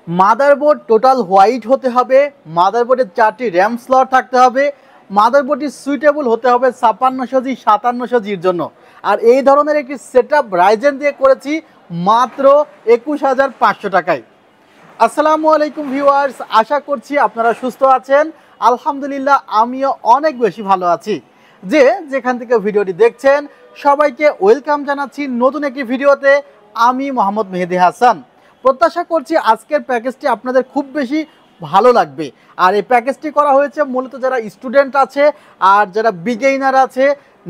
Motherboard total white হতে হবে, মাদারবোর্ডের 4টি র্যাম স্লট থাকতে হবে, মাদারবোর্ডটি সুইটেবল হতে হবে 5600G 5700Gর জন্য। আর এই ধরনের একটি সেটআপ রাইজেন দিয়ে করেছি মাত্র 21500 টাকায়। আসসালামু আলাইকুম ভিউয়ার্স, আশা করছি আপনারা সুস্থ আছেন। আলহামদুলিল্লাহ আমিও অনেক বেশি ভালো আছি। যেখান থেকে ভিডিওটি দেখছেন সবাইকে ওয়েলকাম জানাচ্ছি নতুন একটি ভিডিওতে। আমি মোহাম্মদ মেহেদি হাসান। প্রত্যাশা করছি আজকের প্যাকেজটি আপনাদের খুব বেশি ভালো লাগবে। আর এই প্যাকেজটি করা হয়েছে মূলত যারা স্টুডেন্ট আছে আর যারা বিগেইনার আছে,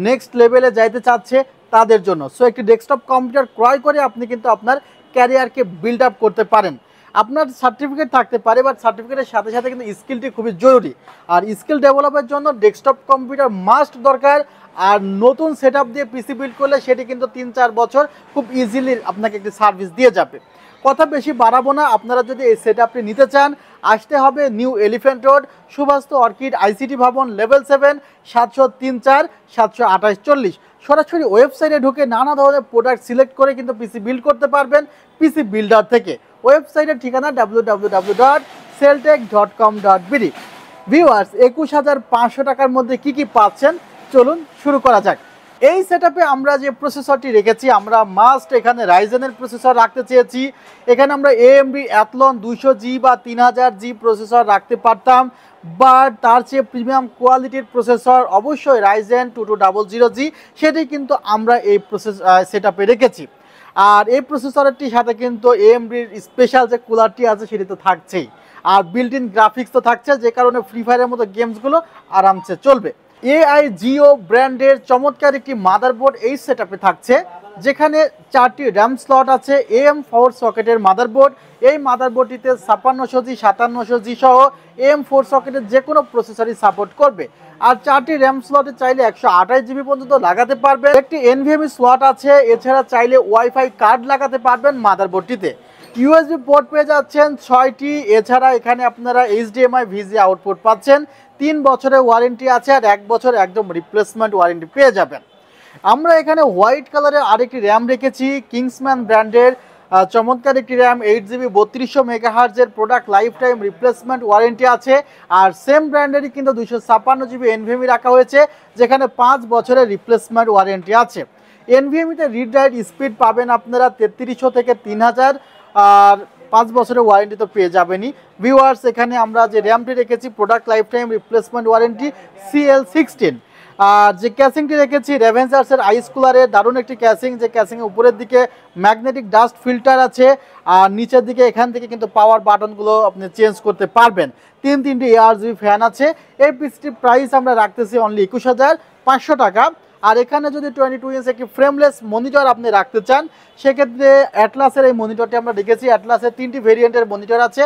নেক্সট লেভেলে যাইতে চাচ্ছে তাদের জন্য। সো একটি ডেস্কটপ কম্পিউটার ক্রয় করে আপনি কিন্তু আপনার ক্যারিয়ারকে বিল্ড আপ করতে পারেন। আপনার সার্টিফিকেট থাকতে পারে, বাট সার্টিফিকেটের সাথে সাথে কিন্তু স্কিলটি খুবই জরুরি। আর স্কিল ডেভেলপের জন্য ডেস্কটপ কম্পিউটার মাস্ট দরকার। আর নতুন সেট আপ দিয়ে পিসি বিল্ড করলে সেটি কিন্তু 3-4 বছর খুব ইজিলি আপনাকে একটি সার্ভিস দিয়ে যাবে। কথা বেশি বাড়াবো না, আপনারা যদি এই সেট আপটি নিতে চান আসতে হবে new elephant road, Subhash orchid ICT Bhaban, level 7, 703-4 728-40। সরাসরি ওয়েবসাইটে ঢুকে নানা ধরনের প্রোডাক্ট সিলেক্ট করে কিন্তু পিসি বিল্ড করতে পারবেন পিসি বিল্ডার থেকে। ওয়েবসাইটের ঠিকানা www.celltech.com.bd। ভিউয়ার্স, 21500 টাকার মধ্যে কি পাচ্ছেন চলুন শুরু করা যাক। এই সেটআপে আমরা যে প্রসেসরটি রেখেছি, আমরা মাস্ট এখানে রাইজেনের প্রসেসর রাখতে চেয়েছি। এখানে আমরা AMD Athlon 200G বা 3000G প্রসেসর রাখতে পারতাম, বাট তার চেয়ে প্রিমিয়াম কোয়ালিটির প্রসেসর অবশ্যই রাইজেন 2200G, সেটি কিন্তু আমরা এই সেটআপে রেখেছি। আর এই প্রসেসরটির সাথে কিন্তু AMDর স্পেশাল যে কুলারটি আছে সেটি তো থাকছেই, আর বিল্ট ইন গ্রাফিক্স তো থাকছে, যে কারণে ফ্রি ফায়ারের মতো গেমসগুলো আরামসে চলবে। AIGO ব্র্যান্ডের চমৎকার একটি মাদারবোর্ড এই সেটআপে থাকছে, যেখানে 4টি র্যাম স্লট আছে। AM4 সকেটের motherboard. এই মাদারবোর্ডটিতে 5600G 5700G সহ AM4 সকেটের যে কোনো প্রসেসরই সাপোর্ট করবে। আর 4টি র্যাম স্লটে চাইলে 128GB পর্যন্ত লাগাতে পারবেন। একটি NVMe স্লট আছে, এছাড়া চাইলে ওয়াইফাই কার্ড লাগাতে পারবেন মাদারবোর্ডটিতে। USB পোর্ট পেয়ে যাচ্ছেন 6টি, এছাড়া এখানে আপনারা HDMI VGA আউটপুট পাচ্ছেন। 3 বছরের ওয়ারেন্টি আছে, আর 1 বছর একদম রিপ্লেসমেন্ট ওয়ারেন্টি পেয়ে যাবেন। আমরা এখানে হোয়াইট কালারের আরেকটি র্যাম রেখেছি, কিংসম্যান ব্র্যান্ডের চমৎকার একটি র্যাম, 8GB 3200 মেগাহার্জের product life time replacement warranty আছে। আর সেম ব্র্যান্ডেরই কিন্তু 256GB NVMe রাখা হয়েছে, যেখানে 5 বছরের রিপ্লেসমেন্ট ওয়ারেন্টি আছে। NVMeতে রিড রাইট স্পিড পাবেন আপনারা 3300 থেকে 3000, আর 5 বছরের ওয়ারেন্টি তো পেয়ে যাবেনই। ভিউয়ার্স, এখানে আমরা যে র্যামটি রেখেছি product life time replacement warranty CL16। আর যে ক্যাসিংটি রেখেছি রেভেন্সার্সের আইস কুলারের দারুণ একটি ক্যাসিং, যে ক্যাসিংয়ের উপরের দিকে ম্যাগনেটিক ডাস্ট ফিল্টার আছে, আর নিচের দিকে এখান থেকে কিন্তু পাওয়ার বাটনগুলো আপনি চেঞ্জ করতে পারবেন। 3টি ARGB ফ্যান আছে। এই পিসটির প্রাইস আমরা রাখতেছি অনলি 21500 টাকা। আর এখানে যদি 22 ইঞ্চ একটি ফ্রেমলেস মনিটর আপনি রাখতে চান, সেক্ষেত্রে অ্যাটলাসের এই মনিটরটি আমরা রেখেছি। অ্যাটলাসের 3টি ভেরিয়েন্টের মনিটর আছে,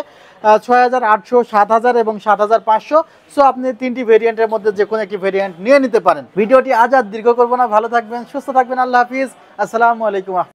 6800, 7000 এবং 7500। সো আপনি 3টি ভেরিয়েন্টের মধ্যে যে কোনো একটি ভেরিয়েন্ট নিয়ে নিতে পারেন। ভিডিওটি আজ আর দীর্ঘ করবো না, ভালো থাকবেন, সুস্থ থাকবেন, আল্লাহ হাফিজ, আসসালামু আলাইকুম।